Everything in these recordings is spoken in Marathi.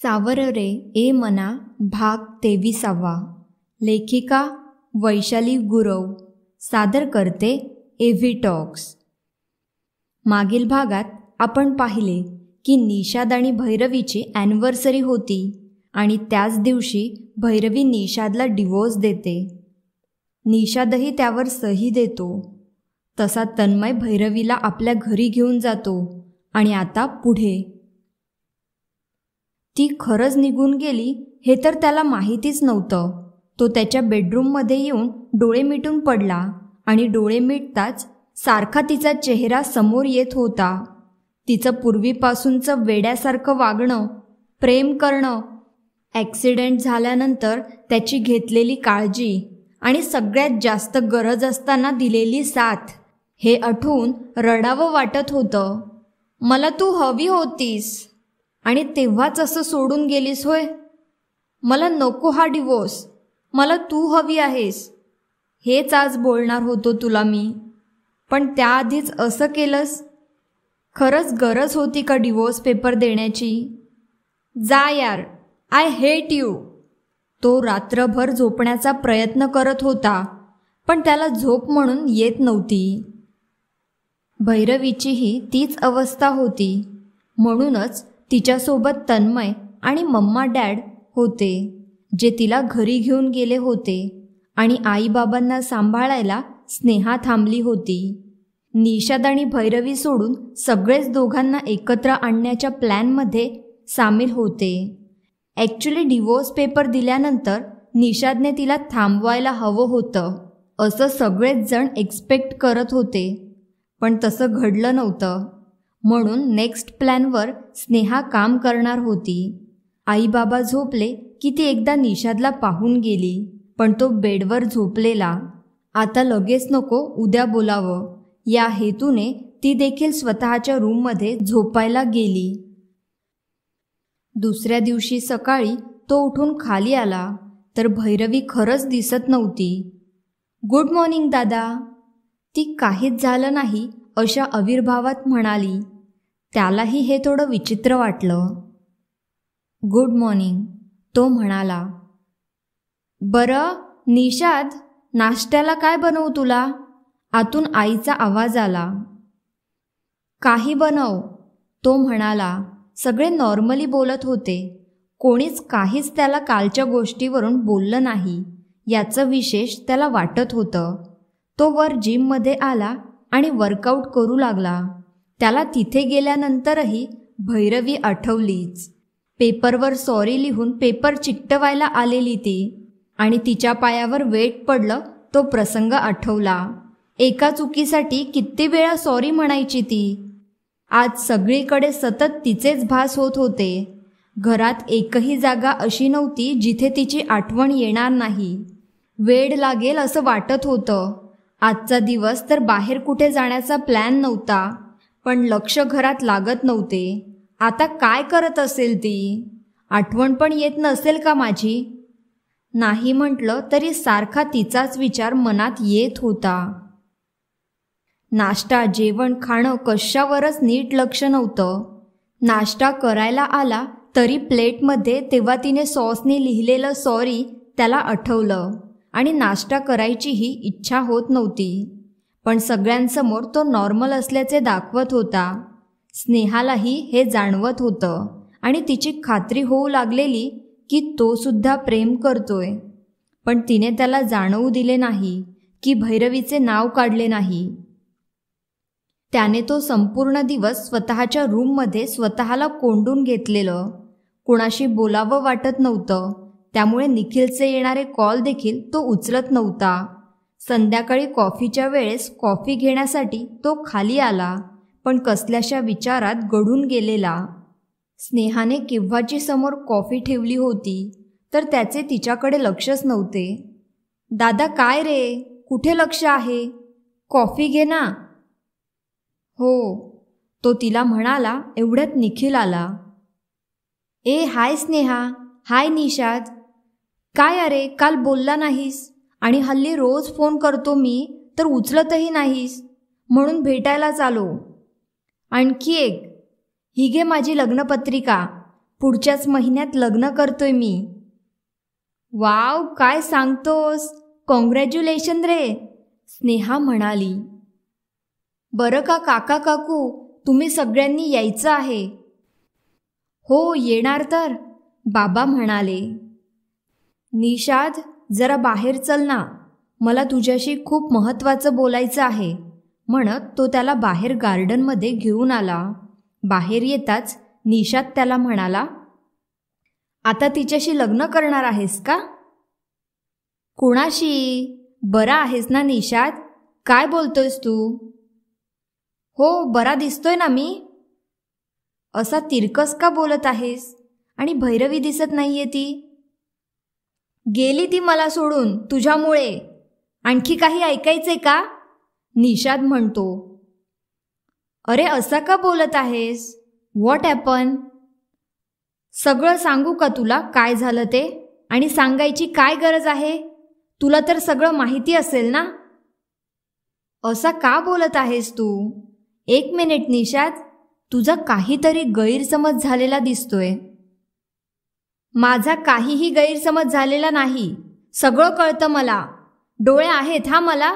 सावर रे ए मना भाग 23. लेखिका वैशाली गुरव, सादर करते एव्ही टॉक्स. मागील भागात आपण पाहिले की निषाद आणि भैरवीची ॲनिव्हर्सरी होती आणि त्याच दिवशी भैरवी निषादला डिवोर्स देते. निषादही त्यावर सही देतो. तसा तन्मय भैरवीला आपल्या घरी घेऊन जातो आणि आता पुढे. ती खरंच निघून गेली हे तर त्याला माहितीच नव्हतं. तो त्याच्या बेडरूममध्ये येऊन डोळे मिटून पडला आणि डोळे मिटताच सारखा तिचा चेहरा समोर येत होता. तिचं पूर्वीपासूनचं वेड्यासारखं वागणं, प्रेम करणं, ॲक्सिडेंट झाल्यानंतर त्याची घेतलेली काळजी आणि सगळ्यात जास्त गरज असताना दिलेली साथ, हे आठवून रडावं वाटत होतं. मला तू हवी होतीस आणि तेव्हाच असं सोडून गेलीस होय. मला नको हा डिवोर्स, मला तू हवी आहेस, हेच आज बोलणार होतो तुला मी. पण त्याआधीच असं केलंस. खरंच गरज होती का डिवोर्स पेपर देण्याची? जा यार, आय हेट यू. तो रात्रभर झोपण्याचा प्रयत्न करत होता, पण त्याला झोप म्हणून येत नव्हती. भैरवीचीही तीच अवस्था होती. म्हणूनच तिच्यासोबत तन्मय आणि मम्मा डॅड होते, जे तिला घरी घेऊन गेले होते आणि आईबाबांना सांभाळायला स्नेहा थांबली होती. निषाद आणि भैरवी सोडून सगळेच दोघांना एकत्र आणण्याच्या प्लॅनमध्ये सामील होते. ॲक्च्युली डिवोर्स पेपर दिल्यानंतर निषादने तिला थांबवायला हवं होतं, असं सगळेच जण एक्सपेक्ट करत होते. पण तसं घडलं नव्हतं. म्हणून नेक्स्ट प्लॅनवर स्नेहा काम करणार होती. आईबाबा झोपले की ती एकदा निषादला पाहून गेली, पण तो बेडवर झोपलेला. आता लगेच नको, उद्या बोलावं, या हेतूने ती देखील स्वतःच्या रूममध्ये झोपायला गेली. दुसऱ्या दिवशी सकाळी तो उठून खाली आला तर भैरवी खरंच दिसत नव्हती. गुड मॉर्निंग दादा, ती काहीच झालं नाही अशा आविर्भावात म्हणाली. त्यालाही हे थोडं विचित्र वाटलं. गुड मॉर्निंग, तो म्हणाला. बरं निषाद, नाश्त्याला काय बनवू तुला? आतून आईचा आवाज आला. काही बनव, तो म्हणाला. सगळे नॉर्मली बोलत होते. कोणीच काहीच त्याला कालच्या गोष्टीवरून बोललं नाही याचं विशेष त्याला वाटत होतं. तो वर जिममध्ये आला आणि वर्कआउट करू लागला. त्याला तिथे गेल्यानंतरही भैरवी आठवलीच. पेपरवर सॉरी लिहून पेपर चिकटवायला आलेली ती आणि तिच्या पायावर वेट पडलं तो प्रसंग आठवला. एका चुकीसाठी किती वेळा सॉरी म्हणायची ती. आज सगळीकडे सतत तिचेच भास होत होते. घरात एकही जागा अशी नव्हती जिथे तिची आठवण येणार नाही. वेड लागेल असं वाटत होतं. आजचा दिवस तर बाहेर कुठे जाण्याचा प्लॅन नव्हता, पण लक्ष घरात लागत नव्हते. आता काय करत असेल ती? आठवण पण येत नसेल का माझी? नाही म्हटलं तरी सारखा तिचाच विचार मनात येत होता. नाश्ता, जेवण खाणं कशावरच नीट लक्ष नव्हतं. नाश्ता करायला आला तरी प्लेटमध्ये तेव्हा तिने सॉसने लिहिलेलं सॉरी त्याला आठवलं आणि नाश्ता करायचीही इच्छा होत नव्हती. पण सगळ्यांसमोर तो नॉर्मल असल्याचे दाखवत होता. स्नेहालाही हे जाणवत होतं आणि तिची खात्री होऊ लागलेली की तो सुद्धा प्रेम करतोय. पण तिने त्याला जाणवू दिले नाही की भैरवीचे नाव काढले नाही. त्याने तो संपूर्ण दिवस स्वतःच्या रूममध्ये स्वतःला कोंडून घेतलेलं. कुणाशी बोलावं वाटत नव्हतं. त्यामुळे निखिलचे येणारे कॉल देखील तो उचलत नव्हता. संध्याकाळी कॉफीच्या वेळेस कॉफी घेण्यासाठी तो खाली आला, पण कसल्याशा विचारात गढून गेलेला. स्नेहाने केव्हाची समोर कॉफी ठेवली होती तर त्याचे तिच्याकडे लक्षच नव्हते. दादा काय रे, कुठे लक्ष आहे? कॉफी घे ना. हो, तो तिला म्हणाला. एवढ्यात निखिल आला. ए हाय स्नेहा. हाय निषाद. काय अरे, काल बोलला नाहीस आणि हल्ली रोज फोन करतो मी तर उचलतही नाहीस, म्हणून भेटायलाच आलो. आणखी एक, ही घे माझी लग्नपत्रिका. पुढच्याच महिन्यात लग्न करतोय मी. वाव, काय सांगतोस, कॉंग्रॅच्युलेशन रे, स्नेहा म्हणाली. बरं का काका काकू, तुम्ही सगळ्यांनी यायचं आहे. हो येणार तर, बाबा म्हणाले. निषाद, जरा बाहेर चल ना, मला तुझ्याशी खूप महत्त्वाचं बोलायचं आहे, म्हणत तो त्याला बाहेर गार्डनमध्ये घेऊन आला. बाहेर येताच निषाद त्याला म्हणाला, आता तिच्याशी लग्न करणार आहेस का? कुणाशी? बरा आहेस ना निषाद, काय बोलतोयस तू? हो, बरा दिसतोय ना मी. असा तिरकस का बोलत आहेस? आणि भैरवी दिसत नाहीये ती? गेली ती मला सोडून तुझ्यामुळे. आणखी काही ऐकायचंय का? निषाद म्हणतो. अरे असा का बोलत आहेस? What happen? सगळं सांगू का तुला काय झालं ते? आणि सांगायची काय गरज आहे? तुला तर सगळं माहिती असेल ना. असा का बोलत आहेस तू? एक मिनिट निषाद, तुझा काहीतरी गैरसमज झालेला दिसतोय. माझा काहीही गैरसमज झालेला नाही, सगळं कळतं मला. डोळे आहेत हा मला.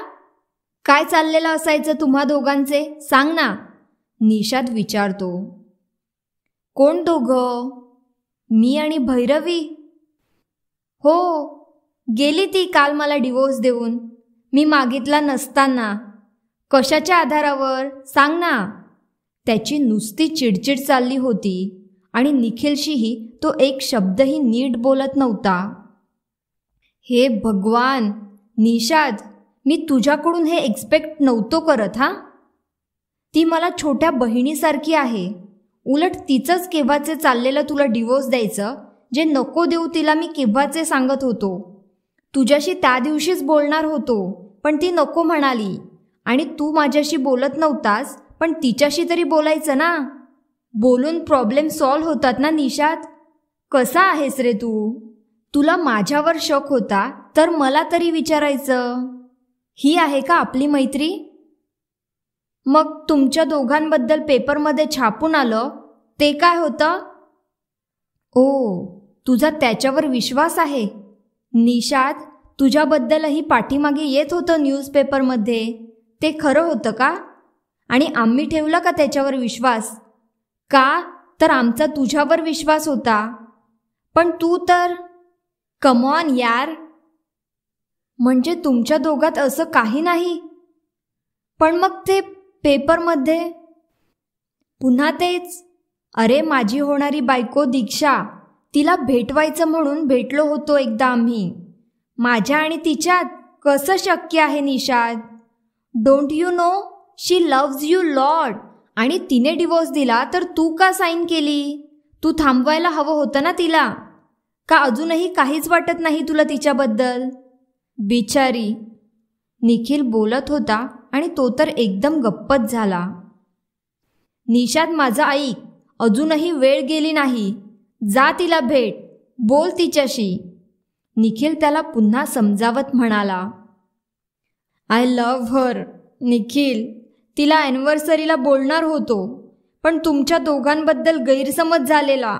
काय चाललेलं असायचं तुम्हा दोघांचे, सांग ना, निषाद विचारतो. कोण दोघं? मी आणि भैरवी. हो, गेली ती काल मला डिवोर्स देऊन, मी मागितला नसताना. कशाच्या आधारावर सांग ना. त्याची नुसती चिडचिड चालली होती आणि निखिलशीही तो एक शब्दही नीट बोलत नव्हता. हे भगवान निषाद, मी तुझ्याकडून हे एक्सपेक्ट नव्हतो करत हा. ती मला छोट्या बहिणीसारखी आहे. उलट तिचंच केव्हाचे चाललेलं तुला डिवोर्स द्यायचं, जे नको देऊ तिला मी केव्हाचे सांगत होतो. तुझ्याशी त्या दिवशीच बोलणार होतो, पण ती नको म्हणाली. आणि तू माझ्याशी बोलत नव्हतास, पण तिच्याशी तरी बोलायचं ना. बोलून प्रॉब्लेम सॉल्व्ह होतात ना निषाद. कसा आहेस रे तू? तुला माझ्यावर शक होता तर मला तरी विचारायचं. ही आहे का आपली मैत्री? मग तुमच्या दोघांबद्दल पेपरमध्ये छापून आलं ते काय होतं? ओ, तुझा त्याच्यावर विश्वास आहे. निषाद, तुझ्याबद्दलही पाठीमागे येत होतं न्यूजपेपरमध्ये, ते खरं होतं का? आणि आम्ही ठेवला का त्याच्यावर विश्वास? का तर आमचा तुझ्यावर विश्वास होता. पण तू तर कम ऑन यार. म्हणजे तुमच्या दोघात असं काही नाही? पण मग ते पेपरमध्ये पुन्हा तेच. अरे माझी होणारी बायको दीक्षा, तिला भेटवायचं म्हणून भेटलो होतो एकदा आम्ही. माझ्या आणि तिच्यात कसं शक्य आहे Nishad? Don't you know, she loves you lot. आणि तिने डिवोर्स दिला तर तू का साईन केली? तू थांबवायला हवं होतं ना तिला. का अजूनही काहीच वाटत नाही तुला तिच्याबद्दल? बिचारी. निखिल बोलत होता आणि तो तर एकदम गप्पच झाला. निषाद माझा ऐक, अजूनही वेळ गेली नाही. जा तिला भेट, बोल तिच्याशी. निखिल त्याला पुन्हा समजावत म्हणाला. I love her Nikhil. तिला ॲनिव्हर्सरीला बोलणार होतो, पण तुमच्या दोघांबद्दल गैरसमज झालेला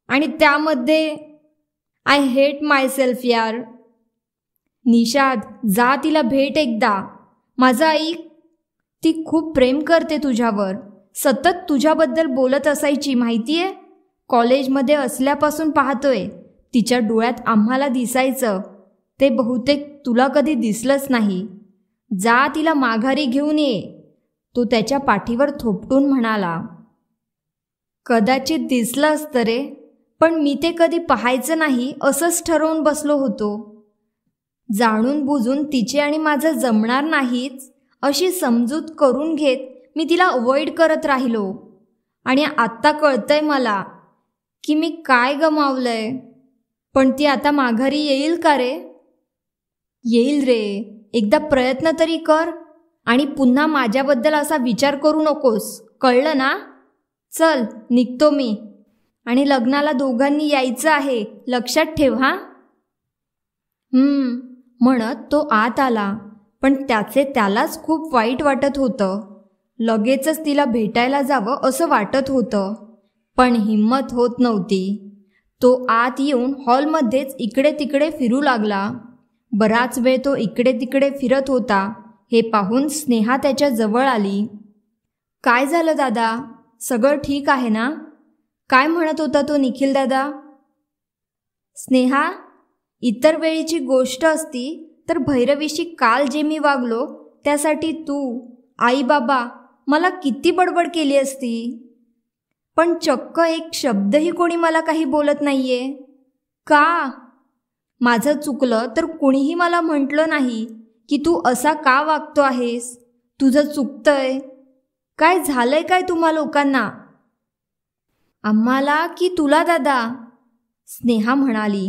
आणि त्यामध्ये आय हेट मायसेल्फ यार. निषाद, जा तिला भेट एकदा. माझं ऐक, ती खूप प्रेम करते तुझ्यावर. सतत तुझ्याबद्दल बोलत असायची माहितीये. कॉलेजमध्ये असल्यापासून पाहतोय. तिच्या डोळ्यात आम्हाला दिसायचं, ते बहुतेक तुला कधी दिसलंच नाही. जा तिला माघारी घेऊन ये, तो त्याच्या पाठीवर थोपटून म्हणाला. कदाचित दिसलं असतं रे, पण मी ते कधी पाहायचं नाही असंच ठरवून बसलो होतो. जाणून बुजून तिचे आणि माझं जमणार नाहीच अशी समजूत करून घेत मी तिला अवॉइड करत राहिलो. आणि आत्ता कळतंय मला की मी काय गमावलंय. पण ती आता माघारी येईल का रे? येईल रे, एकदा प्रयत्न तरी कर. आणि पुन्हा माझ्याबद्दल असा विचार करू नकोस, कळलं ना? चल निघतो मी. आणि लग्नाला दोघांनी यायचं आहे, लक्षात ठेव हा. म्हणत तो आत आला, पण त्याचे त्यालाच खूप वाईट वाटत होतं. लगेचच तिला भेटायला जावं असं वाटत होतं, पण हिम्मत होत नव्हती. तो आत येऊन हॉलमध्येच इकडे तिकडे फिरू लागला. बराच वेळ तो इकडे तिकडे फिरत होता हे पाहून स्नेहा त्याच्या जवळ आली. काय झालं दादा, सगळं ठीक आहे ना? काय म्हणत होता तो निखिल दादा? स्नेहा, इतर वेळीची गोष्ट असती तर भैरवीशी काल जे मी वागलो त्यासाठी तू, आई बाबा मला किती बडबड केली असती. पण चक्क एक शब्दही कोणी मला काही बोलत नाहीये. का? माझं चुकलं तर कुणीही मला म्हटलं नाही की तू असा का वागतो आहेस, तुझं चुकतंय. काय झालंय काय तुम्हा लोकांना? आम्हाला की तुला दादा? स्नेहा म्हणाली.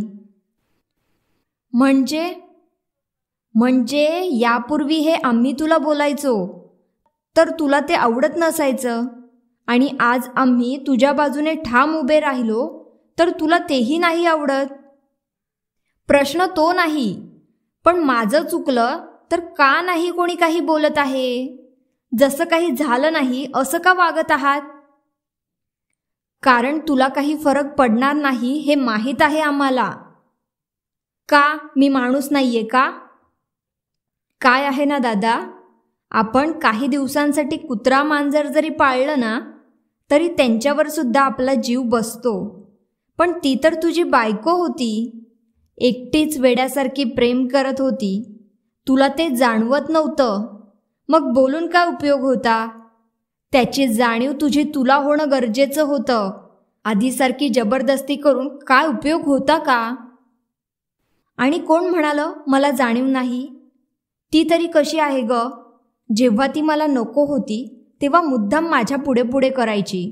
म्हणजे यापूर्वी हे आम्ही तुला बोलायचो तर तुला ते आवडत नसायचं, आणि आज आम्ही तुझ्या बाजूने ठाम उभे राहिलो तर तुला तेही नाही आवडत. प्रश्न तो नाही, पण माझं चुकलं तर का नाही कोणी काही बोलत आहे? जसं काही झालं नाही असं का वागत आहात? कारण तुला काही फरक पडणार नाही हे माहीत आहे आम्हाला. का मी माणूस नाहीये का? काय आहे ना दादा, आपण काही दिवसांसाठी कुत्रा मांजर जरी पाळलं ना तरी त्यांच्यावर सुद्धा आपला जीव बसतो. पण ती तर तुझी बायको होती, एकटीच वेड्यासारखी प्रेम करत होती. तुला ते जाणवत नव्हतं, मग बोलून काय उपयोग होता? त्याची जाणीव तुला होणं गरजेचं होतं. आधीसारखी जबरदस्ती करून काय उपयोग होता का? आणि कोण म्हणालं मला जाणीव नाही? ती तरी कशी आहे ग? जेव्हा ती मला नको होती तेव्हा मुद्दाम माझ्या पुढे पुढे करायची.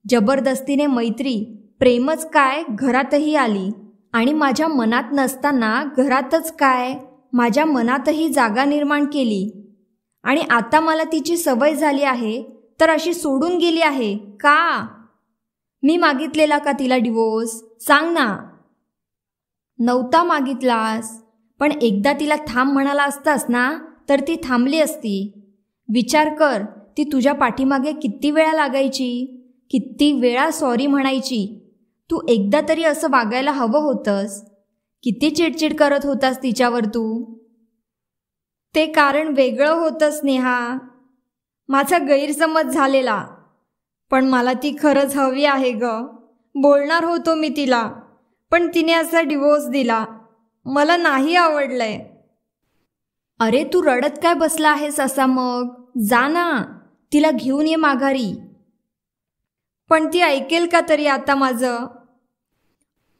जबरदस्तीने मैत्री, प्रेमच काय घरातही आली, आणि माझ्या मनात नसताना घरातच काय माझ्या मनातही जागा निर्माण केली. आणि आता मला तिची सवय झाली आहे तर अशी सोडून गेली आहे का? मी मागितलेला का तिला डिवोर्स? सांग ना. नव्हता मागितलास, पण एकदा तिला थांब म्हणाला असतास ना तर ती थांबली असती. विचार कर, ती तुझ्या पाठीमागे किती वेळा लागायची, किती वेळा सॉरी म्हणायची. तू एकदा तरी असं वागायला हवं होतंस. किती चिडचिड करत होतास तिच्यावर तू. ते कारण वेगळं होतं स्नेहा, माझा गैरसमज झालेला. पण मला ती खरंच हवी आहे ग. बोलणार होतो मी तिला, पण तिने असा डिवोर्स दिला. मला नाही आवडलंय. अरे तू रडत काय बसला आहेस असा? मग जा ना, तिला घेऊन ये माघारी. पण ती ऐकेल का तरी आता माझं?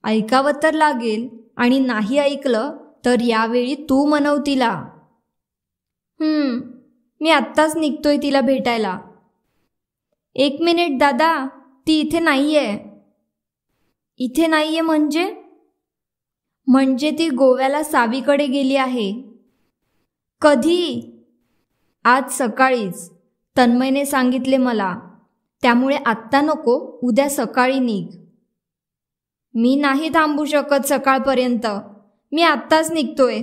ऐकावं तर लागेल, आणि नाही ऐकलं तर यावेळी तू मनव तिला. मी आत्ताच निघतोय तिला भेटायला. 1 मिनिट दादा, ती इथे नाहीये. इथे नाहीये म्हणजे ती गोव्याला सावीकडे गेली आहे. कधी? आज सकाळीच. तन्मयने सांगितले मला. त्यामुळे आत्ता नको, उद्या सकाळी निघ. मी नाही थांबू शकत सकाळपर्यंत, मी आत्ताच निघतोय.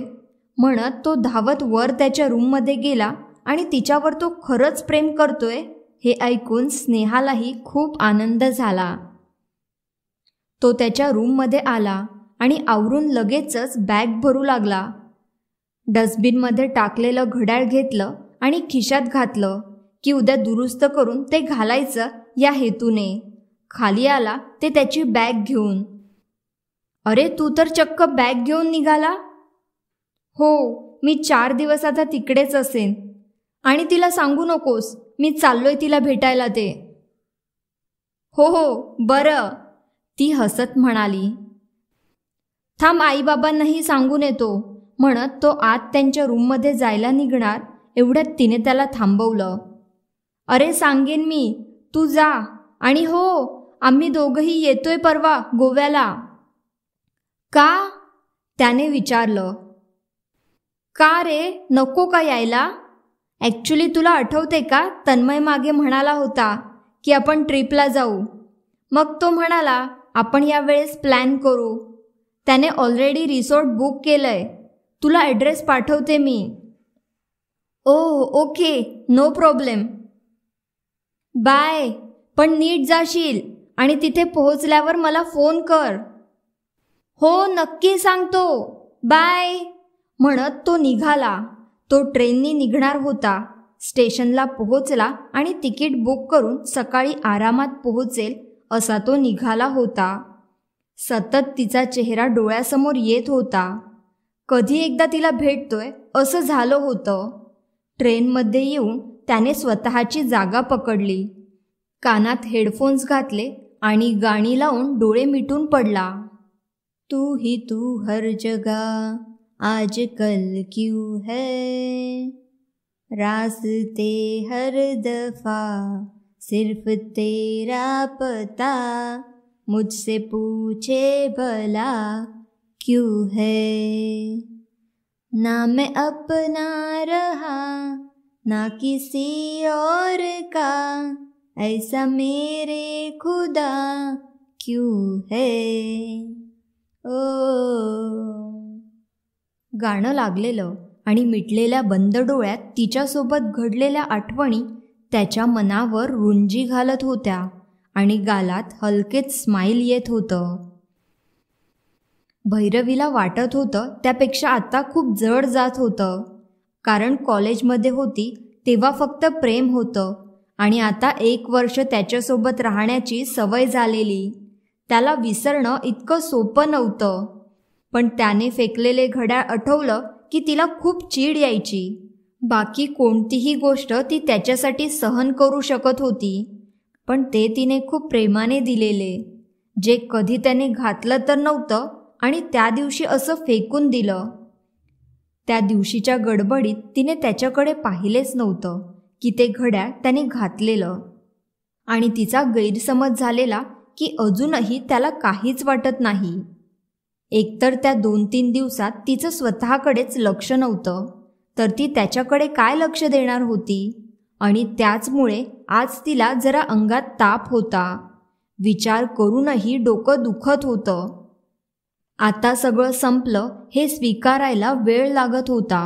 म्हणत तो धावत वर त्याच्या रूममध्ये गेला, आणि तिच्यावर तो खरंच प्रेम करतोय हे ऐकून स्नेहालाही खूप आनंद झाला. तो त्याच्या रूममध्ये आला आणि आवरून लगेचच बॅग भरू लागला. डस्टबिनमध्ये टाकलेलं घड्याळ घेतलं आणि खिशात घातलं की उद्या दुरुस्त करून ते घालायचं या हेतूने. खाली आला ते त्याची बॅग घेऊन. अरे तू तर चक्क बॅग घेऊन निघाला? हो, मी 4 दिवस आता तिकडेच असेन. आणि तिला सांगू नकोस मी चाललोय तिला भेटायला ते. हो हो बरं, ती हसत म्हणाली. थांब, आईबाबांनाही सांगून येतो. म्हणत तो आत त्यांच्या रूममध्ये जायला निघणार एवढ्यात तिने त्याला थांबवलं. अरे सांगेन मी, तू जा. आणि हो, आम्ही दोघंही येतोय परवा गोव्याला. का? त्याने विचारलं. का रे, नको का यायला? ॲक्च्युली तुला आठवते का, तन्मय मागे म्हणाला होता की आपण ट्रिपला जाऊ. मग तो म्हणाला आपण यावेळेस प्लॅन करू. त्याने ऑलरेडी रिसॉर्ट बुक केलंय. तुला ॲड्रेस पाठवते मी. Oh okay, no problem. Bye. पण नीट जाशील, आणि तिथे पोहोचल्यावर मला फोन कर. हो नक्की सांगतो, बाय म्हणत तो निघाला. तो ट्रेननी निघणार होता. स्टेशनला पोहोचला आणि तिकीट बुक करून सकाळी आरामात पोहोचेल असा तो निघाला होता. सतत तिचा चेहरा डोळ्यासमोर येत होता. कधी एकदा तिला भेटतोय असं झालं होतं. ट्रेनमध्ये येऊन त्याने स्वतःची जागा पकडली. कानात हेडफोन्स घातले आणि गाणी लावून डोळे मिटून पडला. तू ही तू हर जगह आजकल क्यों है, रास्ते हर दफा सिर्फ तेरा पता, मुझसे पूछे भला क्यों है, ना मैं अपना रहा ना किसी और का, ऐसा मेरे खुदा क्यों है. ओ. गाणं लागलेलं आणि मिटलेल्या बंद डोळ्यात तिच्यासोबत घडलेल्या आठवणी त्याच्या मनावर रुंजी घालत होत्या आणि गालात हलकेच स्माईल येत होतं. भैरवीला वाटत होतं त्यापेक्षा आता खूप जड जात होतं. कारण कॉलेजमध्ये होती तेव्हा फक्त प्रेम होतं आणि आता 1 वर्ष त्याच्यासोबत राहण्याची सवय झालेली. त्याला विसरणं इतकं सोपं नव्हतं. पण त्याने फेकलेले घड्याळ आठवलं की तिला खूप चीड यायची. बाकी कोणतीही गोष्ट ती त्याच्यासाठी सहन करू शकत होती, पण ते तिने खूप प्रेमाने दिलेले, जे कधी त्याने घातलं तर नव्हतं आणि त्या दिवशी असं फेकून दिलं. त्या दिवशीच्या गडबडीत तिने त्याच्याकडे पाहिलेच नव्हतं की ते घड्याळ त्याने घातलेलं, आणि तिचा गैरसमज झालेला की अजूनही त्याला काहीच वाटत नाही. एकतर त्या 2-3 दिवसात तिचं स्वतःकडेच लक्ष नव्हतं, तर ती त्याच्याकडे काय लक्ष देणार होती. आणि त्याचमुळे आज तिला जरा अंगात ताप होता. विचार करूनही डोकं दुखत होतं. आता सगळं संपलं हे स्वीकारायला वेळ लागत होता.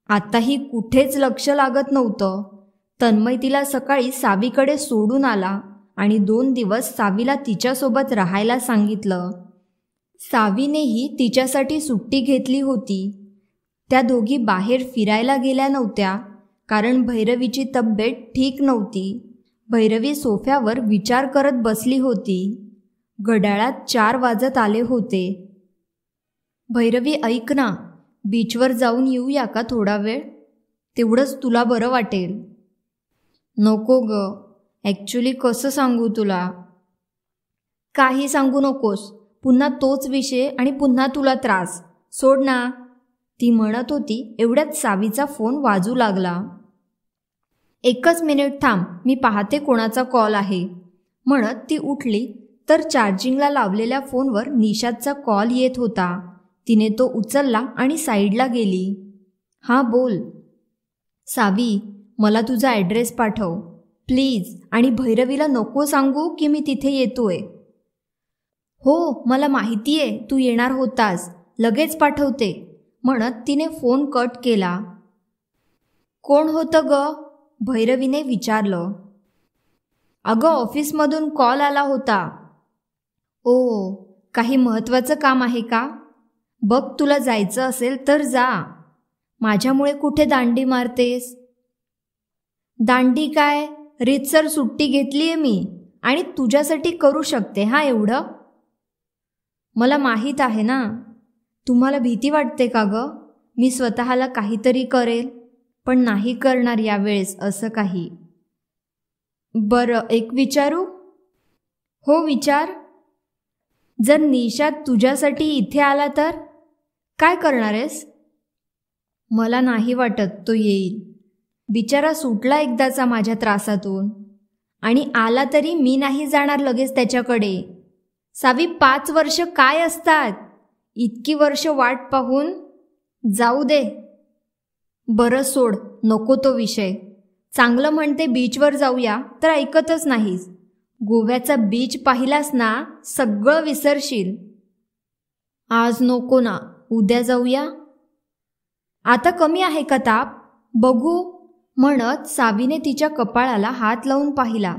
आताही कुठेच लक्ष लागत नव्हतं. तन्मय तिला सकाळी सावीकडे सोडून आला आणि 2 दिवस सावीला तिच्यासोबत राहायला सांगितलं. सावीनेही तिच्यासाठी सुट्टी घेतली होती. त्या दोघी बाहेर फिरायला गेल्या नव्हत्या कारण भैरवीची तब्येत ठीक नव्हती. भैरवी सोफ्यावर विचार करत बसली होती. घड्याळात 4 वाजत आले होते. भैरवी ऐक ना, बीचवर जाऊन येऊया का थोडा वेळ? तेवढंच तुला बरं वाटेल. नको ग, ॲक्च्युली कसं सांगू तुला? काही सांगू नकोस, पुन्हा तोच विषय आणि पुन्हा तुला त्रास. सोड ना, ती म्हणत होती. एवढ्यात सावीचा फोन वाजू लागला. 1 मिनिट थांब, मी पाहते कोणाचा कॉल आहे म्हणत ती उठली तर चार्जिंगला लावलेल्या फोनवर निशादचा कॉल येत होता. तिने तो उचलला आणि साईडला गेली. हां बोल. सावी, मला तुझा ॲड्रेस पाठव प्लीज, आणि भैरवीला नको सांगू की मी तिथे येतोय. हो मला माहिती आहे तू येणार होतास, लगेच पाठवते म्हणत तिने फोन कट केला. कोण होतं ग? भैरवीने विचारलं. अगं ऑफिसमधून कॉल आला होता. ओ, काही महत्त्वाचं काम आहे का? बघ तुला जायचं असेल तर जा. माझ्यामुळे कुठे दांडी मारतेस? दांडी काय, रीतसर सुट्टी घेतली आहे मी आणि तुझ्यासाठी करू शकते. हां एवढं मला माहीत आहे ना. तुम्हाला भीती वाटते का ग? मी स्वतःला काहीतरी करेल, पण नाही करणार यावेळेस असं काही. बरं एक विचारू? हो विचार. जर निशाद तुझ्यासाठी इथे आला तर काय करणार आहेस? मला नाही वाटत तो येईल. बिचारा सुटला एकदाचा माझ्या त्रासातून, आणि आला तरी मी नाही जाणार लगेच त्याच्याकडे. सावी 5 वर्ष काय असतात? इतकी वर्ष वाट पाहून जाऊ दे. बरं सोड, नको तो विषय. चांगलं म्हणते बीचवर जाऊया तर ऐकतच नाहीस. गोव्याचा बीच पाहिलास ना, सगळं विसरशील. आज नको ना, उद्या जाऊया. आता कमी आहे का ताप? बघू म्हणत सावीने तिच्या कपाळाला हात लावून पाहिला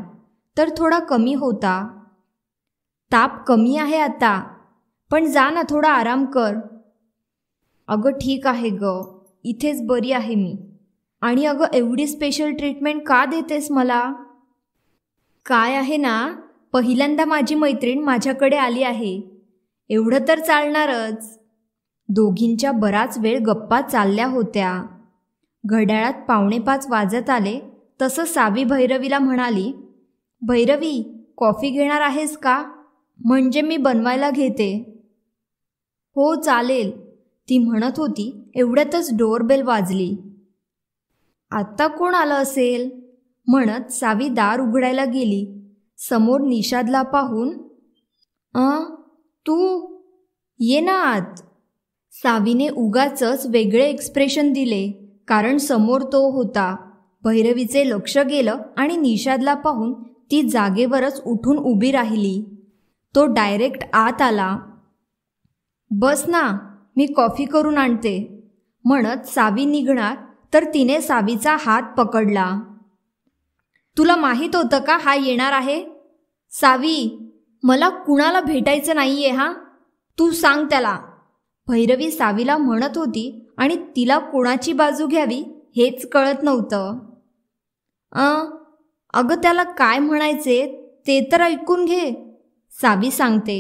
तर थोडा कमी होता. ताप कमी आहे आता, पण जा ना, थोडा आराम कर. अगं ठीक आहे ग, इथेच बरी आहे मी. आणि अगं एवढी स्पेशल ट्रीटमेंट का देतेस मला? काय आहे ना, पहिल्यांदा माझी मैत्रीण माझ्याकडे आली आहे, एवढं तर चालणारच. दोघींच्या बराच वेळ गप्पा चालल्या होत्या. घड्याळात 4:45 वाजत आले तसं सावी भैरवीला म्हणाली, भैरवी, कॉफी घेणार आहेस का? म्हणजे मी बनवायला घेते. हो चालेल, ती म्हणत होती. एवढ्यातच डोअरबेल वाजली. आत्ता कोण आलं असेल म्हणत सावी दार उघडायला गेली. समोर निषादला पाहून, तू ये ना आत. सावीने उगाचच वेगळे एक्सप्रेशन दिले, कारण समोर तो होता. भैरवीचे लक्ष गेलं आणि निषादला पाहून ती जागेवरच उठून उभी राहिली. तो डायरेक्ट आत आला. बस ना, मी कॉफी करून आणते म्हणत सावी निघणार तर तिने सावीचा हात पकडला. तुला माहीत होतं का हा येणार आहे? सावी, मला कुणाला भेटायचं नाहीये हा, तू सांग त्याला. भैरवी सावीला म्हणत होती आणि तिला कोणाची बाजू घ्यावी हेच कळत नव्हतं. अगं त्याला काय म्हणायचे ते तर ऐकून घे, सावी सांगते.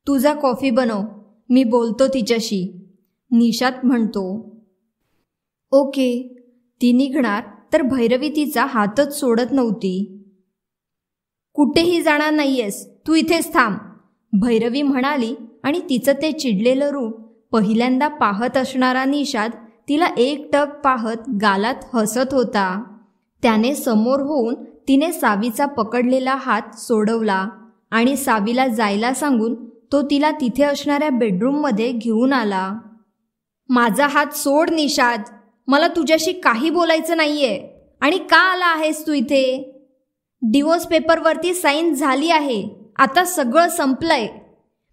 तुझा कॉफी बनव, मी बोलतो तिच्याशी, निषाद म्हणतो. ओके. ती निघणार तर भैरवी तिचा हातच सोडत नव्हती. कुठेही जाणार नाहीयेस, तू इथेच थांब, भैरवी म्हणाली. आणि तिचं ते चिडलेलं रूप पहिल्यांदा पाहत असणारा निषाद तिला एकटक पाहत गालात हसत होता. त्याने समोर होऊन तिने सावीचा पकडलेला हात सोडवला आणि सावीला जायला सांगून तो तिला तिथे असणाऱ्या बेडरूममध्ये घेऊन आला. माझा हात सोड निषाद, मला तुझ्याशी काही बोलायचं नाहीये. आणि का आला आहेस तू इथे? डिवोर्स पेपरवरती साईन झाली आहे, आता सगळं संपलंय.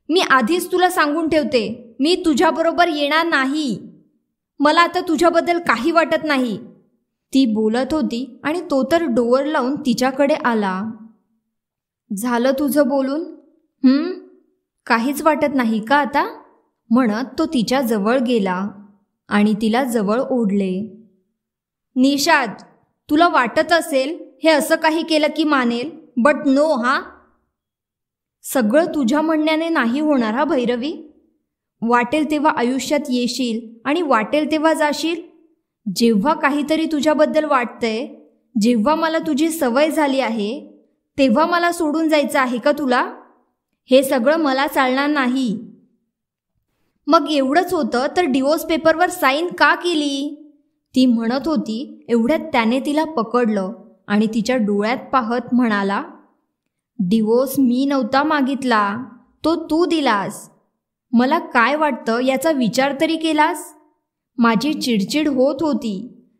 मी आधीच तुला सांगून ठेवते, मी तुझ्याबरोबर येणार नाही. मला आता तुझ्याबद्दल काही वाटत नाही, ती बोलत होती आणि तो तर डोअर लावून तिच्याकडे आला. झालं तुझं बोलून? काहीच वाटत नाही का आता, म्हणत तो तिच्या जवळ गेला आणि तिला जवळ ओढले. निषाद, तुला वाटत असेल हे असं काही केलं की मानेल, बट नो हा. सगळं तुझ्या म्हणण्याने नाही होणार हा भैरवी. वाटेल तेव्हा आयुष्यात येशील आणि वाटेल तेव्हा जाशील. जेव्हा काहीतरी तुझ्याबद्दल वाटतंय, जेव्हा मला तुझी सवय झाली आहे, तेव्हा मला सोडून जायचं आहे का तुला? हे सगळं मला चालणार नाही. मग एवढंच होतं तर डिवोर्स पेपरवर साईन का केली, ती म्हणत होती. एवढ्यात त्याने तिला पकडलं आणि तिच्या डोळ्यात पाहत म्हणाला, डिवोर्स मी नव्हता मागितला, तो तू दिलास. मला काय वाटतं याचा विचार तरी केलास? माझी चिडचिड होत होती.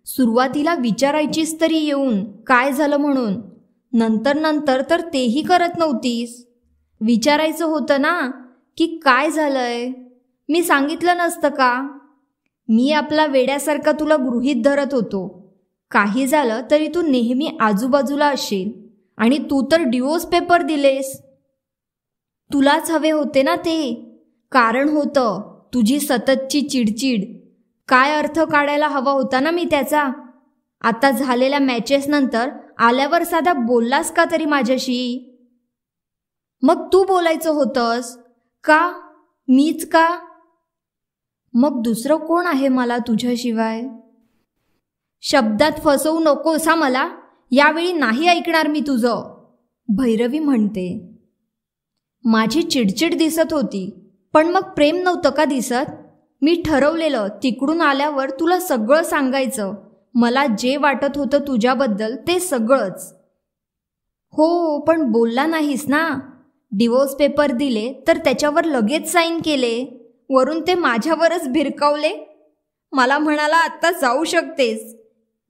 सुरुवातीला विचारायचीस तरी येऊन काय झालं म्हणून, नंतर तर तेही करत नव्हतीस. विचारायचं होतं ना की काय झालंय, मी सांगितलं नसतं का? मी आपला वेड्यासारखा तुला गृहीत धरत होतो. काही झालं तरी तू नेहमी आजूबाजूला असशील आणि तू तर डिवोर्स पेपर दिलेस. तुलाच हवे होते ना ते, कारण होतं तुझी सततची चिडचिड. काय अर्थ काढायला हवा होता ना मी त्याचा. आता झालेल्या मॅचेस नंतर आल्यावर साधा बोललास का तरी माझ्याशी? मग तू बोलायचं होतंस का, मीच का? मग दुसरं कोण आहे मला तुझ्याशिवाय? शब्दात फसवू नकोस हा मला, यावेळी नाही ऐकणार मी तुझं, भैरवी म्हणते. माझी चिडचिड दिसत होती, पण मग प्रेम नव्हतं का दिसत? मी ठरवलेलं तिकडून आल्यावर तुला सगळं सांगायचं, मला जे वाटत होतं तुझ्याबद्दल ते सगळंच. हो, पण बोलला नाहीस ना. डिवोर्स पेपर दिले तर त्याच्यावर लगेच साईन केले, वरून ते माझ्यावरच भिरकावले. मला म्हणाला आत्ता जाऊ शकतेस,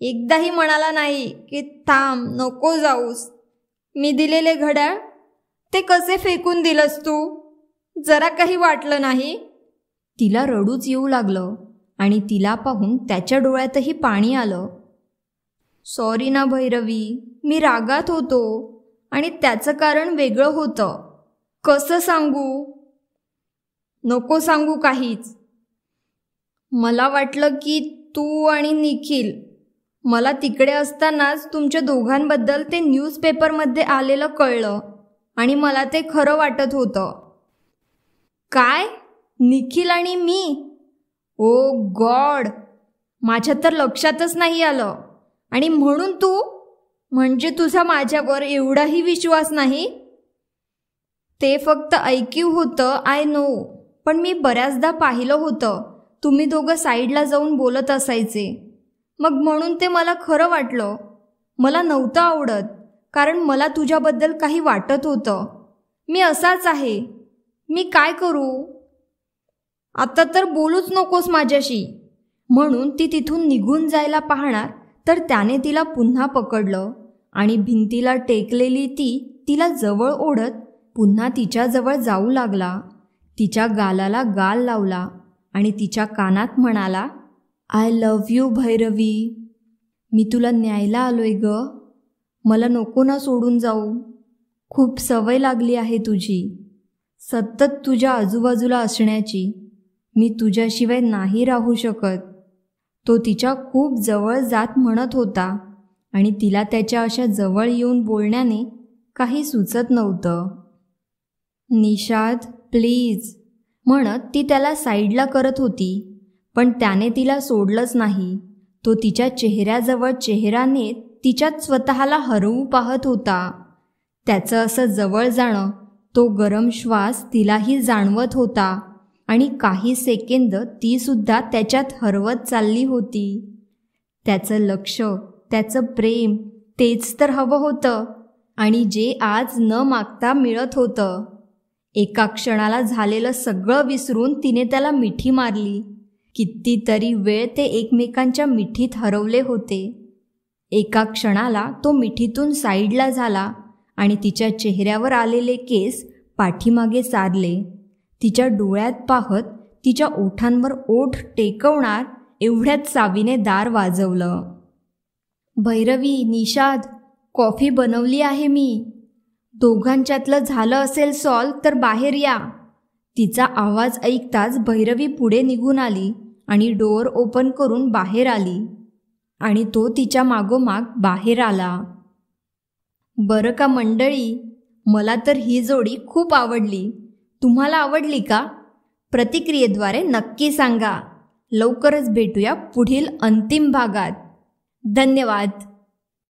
एकदाही म्हणाला नाही की थांब नको जाऊस. मी दिलेले घड्याळ ते कसे फेकून दिलंस तू, जरा काही वाटलं नाही? तिला रडूच येऊ लागलं आणि तिला पाहून त्याच्या डोळ्यातही पाणी आलं. सॉरी ना भैरवी, मी रागात होतो आणि त्याचं कारण वेगळं होतं. कसं सांगू? नको सांगू काहीच. मला वाटलं की तू आणि निखिल, मला तिकडे असतानाच तुमच्या दोघांबद्दल ते न्यूजपेपरमध्ये आलेलं कळलं आणि मला ते खरं वाटत होतं. काय? निखिल आणि मी? ओ गॉड, माझ्या तर लक्षातच नाही आलं. आणि म्हणून तू, म्हणजे तुझा माझ्यावर एवढाही विश्वास नाही? ते फक्त ऐकीव होतं, आय नो, पण मी बऱ्याचदा पाहिलं होतं तुम्ही दोघं साईडला जाऊन बोलत असायचे. मग म्हणून ते मला खरं वाटलं. मला नव्हतं आवडत, कारण मला तुझ्याबद्दल काही वाटत होतं. मी असाच आहे. मी काय करू? आता तर बोलूच नकोस माझ्याशी. म्हणून ती तिथून निघून जायला पाहणार, तर त्याने तिला पुन्हा पकडलं आणि भिंतीला टेकलेली ती तिला जवळ ओढत पुन्हा तिच्याजवळ जाऊ लागला. तिच्या गालाला गाल लावला आणि तिच्या कानात म्हणाला, आय लव्ह यू भैरवी. मी तुला न्यायला आलोय ग. मला नको ना सोडून जाऊ. खूप सवय लागली आहे तुझी, सतत तुझ्या आजूबाजूला असण्याची. मी तुझ्याशिवाय नाही राहू शकत. तो तिच्या खूप जवळ जात म्हणत होता आणि तिला त्याच्या अशा जवळ येऊन बोलण्याने काही सुचत नव्हतं. निषाद प्लीज म्हणत ती त्याला साईडला करत होती, पण त्याने तिला सोडलंच नाही. तो तिच्या चेहऱ्याजवळ चेहरा नेत तिच्यात स्वतःला हरवू पाहत होता. त्याचं असं जवळ जाणं, तो गरम श्वास तिलाही जाणवत होता आणि काही सेकंद तीसुद्धा त्याच्यात हरवत चालली होती. त्याचं लक्ष, त्याचं प्रेम, तेच तर हवं होतं आणि जे आज न मागता मिळत होतं. एका क्षणाला झालेलं सगळं विसरून तिने त्याला मिठी मारली. कितीतरी वेळ ते एकमेकांच्या मिठीत हरवले होते. एका क्षणाला तो मिठीतून साईडला झाला आणि तिच्या चेहऱ्यावर आलेले केस पाठीमागे सारले. तिच्या डोळ्यात पाहत तिच्या ओठांवर ओठ टेकवणार एवढ्यात सावीने दार वाजवलं. भैरवी, निषाद, कॉफी बनवली आहे मी. दोघांच्यातलं झालं असेल सॉल्व तर बाहेर या. तिचा आवाज ऐकताच भैरवी पुढे निघून आली आणि डोअर ओपन करून बाहेर आली आणि तो तिच्या मागोमाग बाहेर आला. बरं का मंडळी, मला तर ही जोडी खूप आवडली. तुम्हाला आवडली का? प्रतिक्रियेद्वारे नक्की सांगा. लवकरच भेटूया पुढील अंतिम भागात. धन्यवाद.